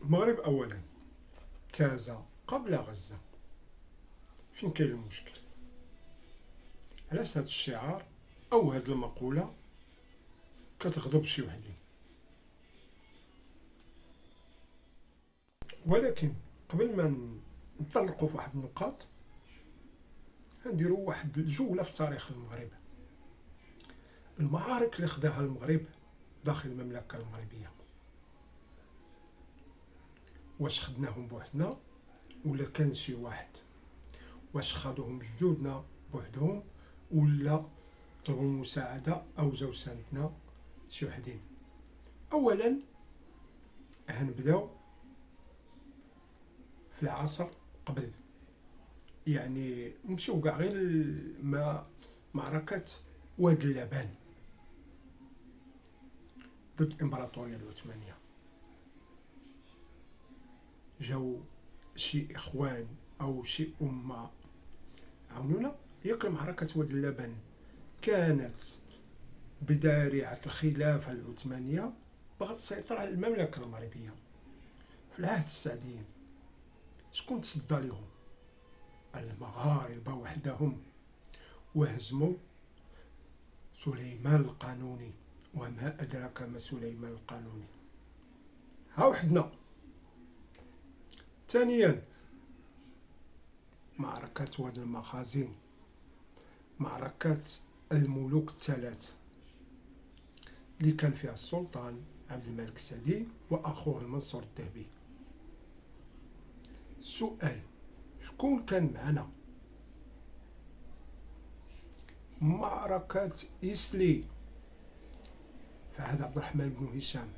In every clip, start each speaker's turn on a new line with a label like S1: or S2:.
S1: المغرب أولا تاز قبل غزة. فين كاين المشكل؟ علاش هاد الشعار أو هاد المقولة كتغضب شي وحدين؟ ولكن قبل ما نطرقوا في واحد النقاط غنديروا واحد الجولة في تاريخ المغرب، المعارك اللي خداها المغرب داخل المملكة المغربية. واش خدناهم بوحدنا ولا كان شي واحد؟ واش خدوهم جدودنا بوحدهم ولا طلبوا المساعدة أو جاو ساندنا شي وحدين؟ أولا هنبداو في العصر قبل، يعني نمشيو كاع غير معركة واد اللبان ضد الإمبراطورية العثمانية. جاو شي إخوان أو شي أمة عاونونا. ياك معركة واد اللبن كانت بدارعة الخلافة العثمانية بغات تسيطر على المملكة المغربية في العهد السعديين. شكون تصدى لهم؟ المغاربة وحدهم، وهزموا سليمان القانوني. وما أدراك ما سليمان القانوني؟ ها وحدنا. ثانيا معركة واد المخازن، معركة الملوك الثلاث اللي كان فيها السلطان عبد الملك السعدي وأخوه المنصور الذهبي. السؤال، شكون كان معنا؟ معركة إسلي في عهد عبد الرحمن بن هشام،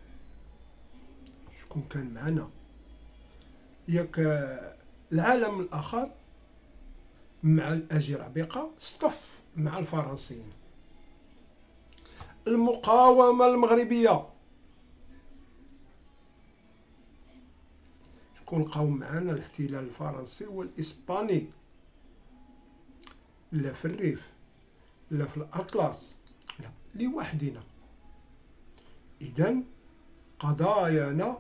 S1: شكون كان معنا؟ ياك العالم الآخر مع الأجربيقة اصطف مع الفرنسيين. المقاومة المغربية، شكون قاوم معنا الاحتلال الفرنسي والإسباني؟ لا في الريف لا في الأطلس، لا، لوحدنا. إذن قضايانا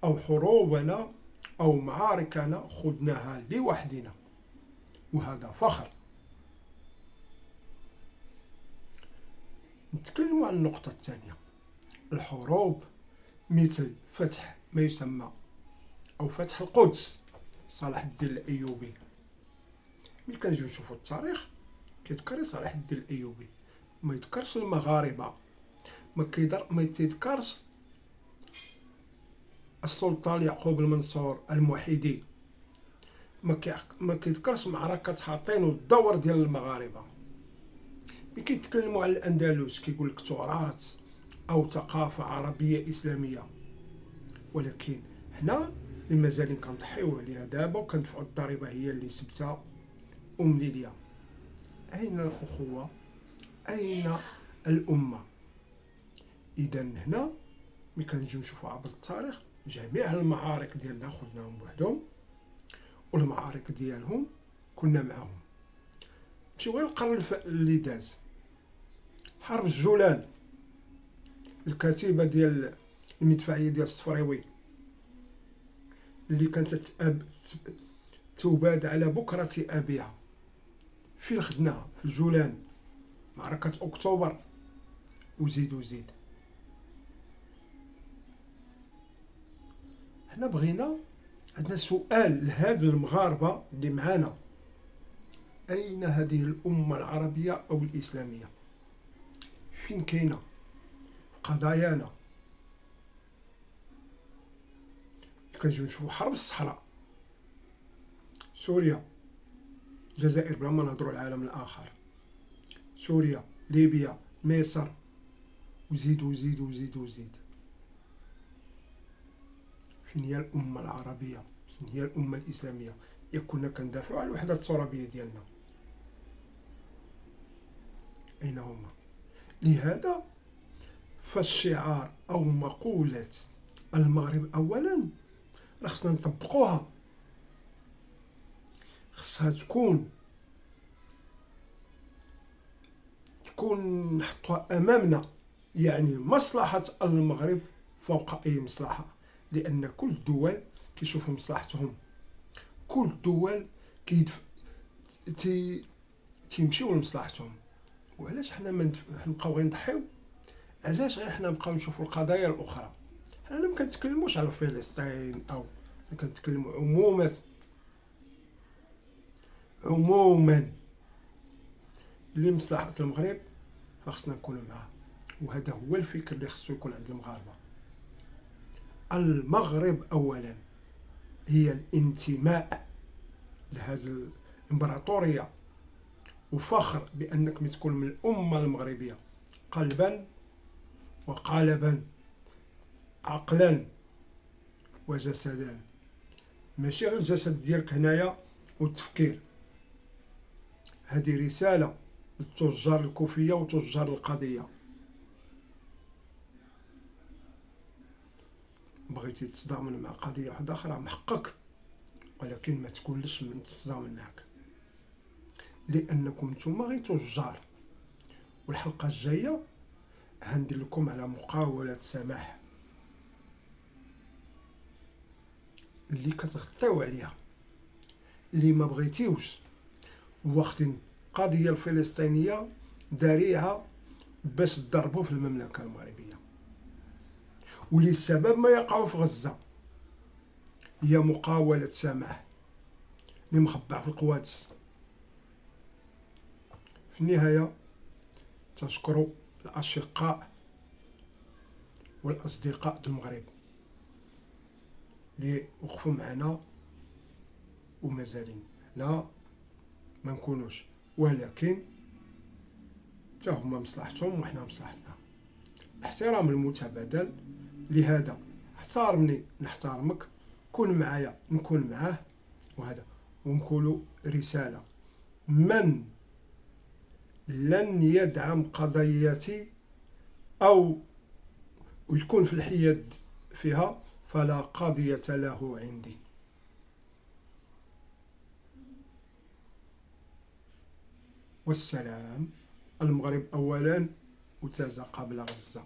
S1: أو حروبنا أو معاركنا خدناها لوحدنا، وهذا فخر. نتكلم عن النقطة الثانية، الحروب مثل فتح ما يسمى أو فتح القدس صلاح الدين الأيوبي. ملي كنجيو نشوفو التاريخ كيتكرر صلاح الدين الأيوبي، ما يذكرش المغاربة، ما يتذكرش السلطان يعقوب المنصور الموحدي، ما كيذكرش معركة حطين والدور ديال المغاربة. ملي كيتكلموا على الأندلس كيقول لك تراث أو ثقافة عربية إسلامية. ولكن حنا اللي مازالين كنضحيو عليها دابا وكندفعوا الضريبة هي اللي سبتها ليليا. أين الأخوة؟ أين الأمة؟ إذا هنا ملي كنجيو نشوفو عبر التاريخ جميع المعارك ديالنا خدناهم بوحدهم، والمعارك ديالهم كنا معاهم. نمشيو غير القرن اللي داز، حرب الجولان، الكتيبة ديال المدفعية ديال الصفريوي اللي كانت تباد على بكرة أبيها. فين خدناها؟ في الجولان، معركة أكتوبر، وزيد. حنا بغينا، عندنا سؤال لهاد المغاربة اللي معانا، أين هذه الأمة العربية أو الإسلامية؟ فين كاينة؟ قضايانا. كنجيو نشوفو حرب الصحراء، سوريا، الجزائر، بلا ما نهضروا العالم الآخر، سوريا، ليبيا، مصر، وزيد. فين هي الأمة العربية؟ فين هي الأمة الإسلامية؟ كنا كندافعوا على الوحدة الترابية ديالنا، أين هما؟ لهذا فالشعار أو مقولة المغرب أولا راه خصنا نطبقوها، خصها تكون نحطوها أمامنا، يعني مصلحة المغرب فوق أي مصلحة. لأن كل الدول كيشوفوا مصلحتهم، كل الدول تيمشيو لمصلحتهم. وعلاش حنا ما نبقاو غير نضحيو؟ علاش غير حنا نبقاو نشوفوا القضايا الاخرى؟ حنا ما كنتكلموش على فلسطين او كنتكلموا عموما لمصلحة المغرب، فخصنا نكونوا معاه. وهذا هو الفكر اللي خصو يكون عند المغاربة. المغرب أولا هي الانتماء لهذه الإمبراطورية، وفخر بأنك تكون من الأمة المغربية قلبا وقالبا، عقلا وجسدا، ماشي غير الجسد ديالك هنايا والتفكير. هذه رسالة لتجار الكوفية وتجار القضية. بغيتي تتضامن مع قضية واحدة أخرى من حقك، ولكن ما تكونش من تتضامن معك، لأنكم نتوما غير تجار. والحلقة الجاية هندير لكم على مقاولة سماح اللي كتغطيو عليها، اللي ما بغيتيوش وقت القضية الفلسطينية داريها باش تضربوا في المملكة المغربية، واللي السبب ما يقع في غزة هي مقاولة سماح اللي مخبع في القوادس. في النهاية تشكر الأشقاء والأصدقاء المغرب اللي وقفوا معنا ومازالين. لا ما نكونوش، ولكن حتى هما مصلحتهم وحنا مصلحتنا. الاحترام المتبادل، لهذا احترمني نحترمك، كون معايا نكون معاه، وهذا. ونقولوا رسالة: من لن يدعم قضيتي أو يكون في الحياد فيها فلا قضية له عندي. والسلام. المغرب أولا وتازا قبل غزة.